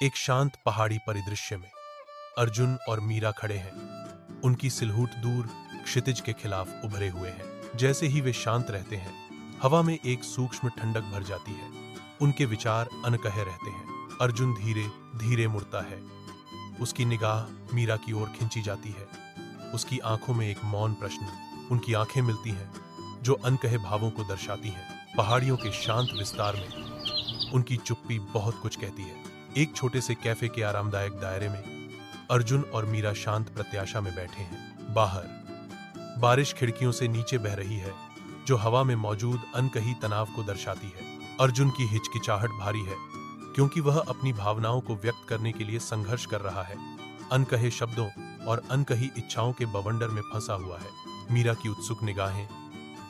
एक शांत पहाड़ी परिदृश्य में अर्जुन और मीरा खड़े हैं। उनकी सिलहूट दूर क्षितिज के खिलाफ उभरे हुए है। जैसे ही वे शांत रहते हैं, हवा में एक सूक्ष्म ठंडक भर जाती है। उनके विचार अनकहे रहते हैं। अर्जुन धीरे धीरे मुड़ता है। उसकी निगाह मीरा की ओर खिंची जाती है। उसकी आंखों में एक मौन प्रश्न। उनकी आंखें मिलती हैं, जो अनकहे भावों को दर्शाती हैं। पहाड़ियों के शांत विस्तार में उनकी चुप्पी बहुत कुछ कहती है। एक छोटे से कैफे के आरामदायक दायरे में अर्जुन और मीरा शांत प्रत्याशा में बैठे हैं। बाहर बारिश खिड़कियों से नीचे बह रही है, जो हवा में मौजूद अनकही तनाव को दर्शाती है। अर्जुन की हिचकिचाहट भारी है, क्योंकि वह अपनी भावनाओं को व्यक्त करने के लिए संघर्ष कर रहा है। अनकहे शब्दों और अनकही इच्छाओं के बवंडर में फंसा हुआ है। मीरा की उत्सुक निगाहें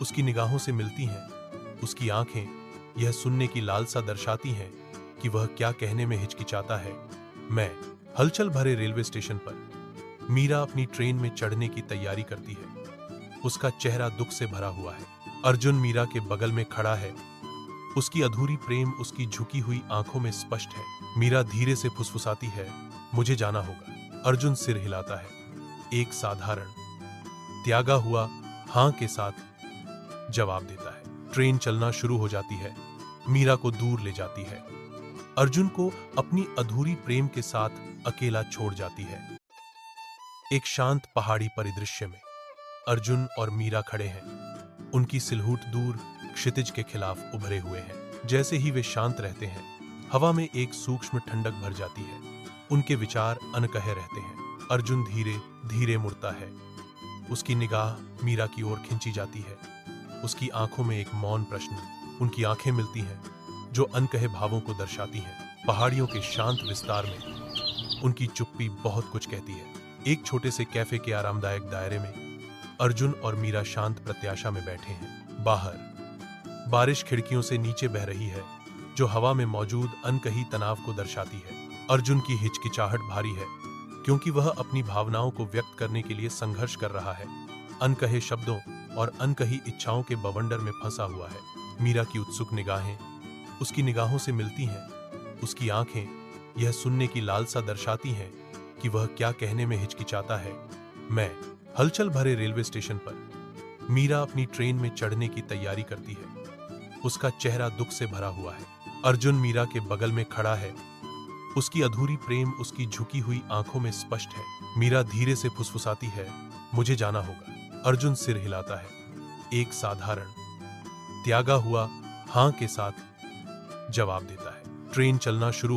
उसकी निगाहों से मिलती हैं। उसकी आंखें यह सुनने की लालसा दर्शाती हैं कि वह क्या कहने में हिचकिचाता है। मैं हलचल भरे रेलवे स्टेशन पर मीरा अपनी ट्रेन में चढ़ने की तैयारी करती है। उसका चेहरा दुख से भरा हुआ है। अर्जुन मीरा के बगल में खड़ा है। उसकी अधूरी प्रेम उसकी झुकी हुई आंखों में स्पष्ट है। मीरा धीरे से फुसफुसाती है, मुझे जाना होगा। अर्जुन सिर हिलाता है। एक साधारण त्यागा हुआ हां के साथ जवाब देता है। ट्रेन चलना शुरू हो जाती है। मीरा को दूर ले जाती है। अर्जुन को अपनी अधूरी प्रेम के साथ अकेला छोड़ जाती है। एक शांत पहाड़ी परिदृश्य में अर्जुन और मीरा खड़े हैं। उनकी सिलहूट दूर क्षितिज के खिलाफ उभरे हुए हैं। जैसे ही वे शांत रहते हैं, हवा में एक सूक्ष्म ठंडक भर जाती है। उनके विचार अनकहे रहते हैं। अर्जुन धीरे धीरे मुड़ता है। उसकी निगाह मीरा की ओर खिंची जाती है। उसकी आंखों में एक मौन प्रश्न। उनकी आंखें मिलती हैं, जो अनकहे भावों को दर्शाती हैं। पहाड़ियों के शांत विस्तार में उनकी चुप्पी बहुत कुछ कहती है। एक छोटे से कैफे के आरामदायक दायरे में अर्जुन और मीरा शांत प्रत्याशा में बैठे हैं। बाहर बारिश खिड़कियों से नीचे बह रही है, जो हवा में मौजूद अनकही तनाव को दर्शाती है। अर्जुन की हिचकिचाहट भारी है, क्योंकि वह अपनी भावनाओं को व्यक्त करने के लिए संघर्ष कर रहा है। अनकहे शब्दों और अनकही इच्छाओं के बवंडर में फंसा हुआ है। मीरा की उत्सुक निगाहें उसकी निगाहों से मिलती हैं। उसकी आंखें यह सुनने की लालसा दर्शाती हैं कि वह क्या कहने में हिचकिचाता है। मैं हलचल भरे रेलवे स्टेशन पर मीरा अपनी ट्रेन में चढ़ने की तैयारी करती है। उसका चेहरा दुख से भरा हुआ है। अर्जुन मीरा के बगल में खड़ा है। उसकी अधूरी प्रेम उसकी झुकी हुई आंखों में स्पष्ट है। मीरा धीरे से फुसफुसाती है, मुझे जाना होगा। अर्जुन सिर हिलाता है। एक साधारण त्यागा हुआ हां के साथ जवाब देता है। ट्रेन चलना शुरू